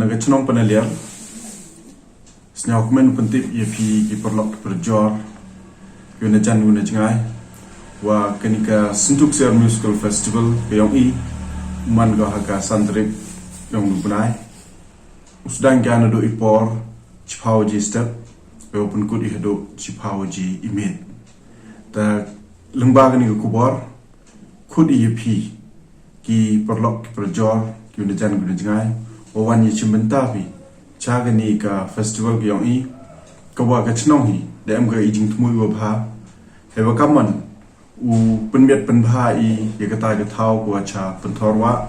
nagachnong panalian snyawkmen pentip yepi ki perlok perjor yuna jan yuna jengai wa kenika Syntu Ksiar Music Festival yang man go haga santrik yang bunai usdang gana do ipor chipauji step open kut ihdo chipauji imit ta lembaga ni kubor kut yepi ki perlok perjor yuna jan yuna jengai Owan ye chimentapi chagani ka festival gyong kawa ka chnong hi dem ga ijing thmui wa bha heba kaman u penmiat penbha ye kata ga thau ko cha penthorwa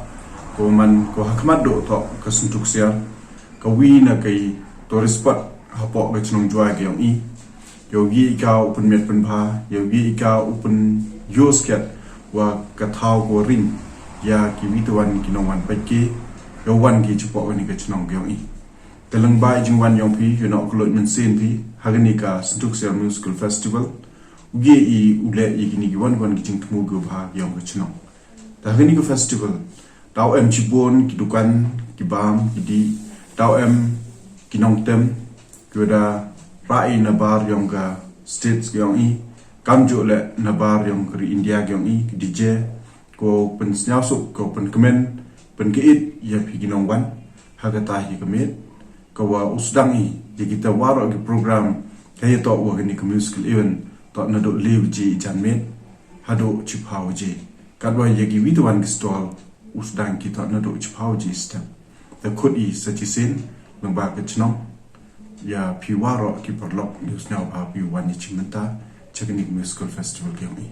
ko man ko hakmat do to ka Syntu Ksiar ka wi na kai tourist spot hapo ga chnong jwa gyong yogi ka penmiat penbha yogi ka open yosket wa ka thau ko ring ya ki wituan kinongwan pake yo wan gi chupo ni ka chnong gyong telang bai jingwan yong phi you know klot men sen phi hagani ka Syntu Ksiar Music Festival uge ule igini gi wan gi jing thmu go bha yong ka chnong ta hagani ka festival taw em chibon ki dukan ki bam ki di taw em ki nong tem kyoda rai na bar yong ka states gyong kamjo le na bar yong kri India gyong ki DJ ko pen snyasuk ko pen kemen penkeit ya piginong wan hagata hi kemet kawa usdang je kita waro ke program kaya to wa ni ke musical event to na do live ji janmet hado chipau je kadwa ye gi widwan ki stall usdang kita na do chipau ji step the could is such sin nang ba ke chno ya pi waro ki porlok news now ba pi wan ni chimenta technique musical festival ke mi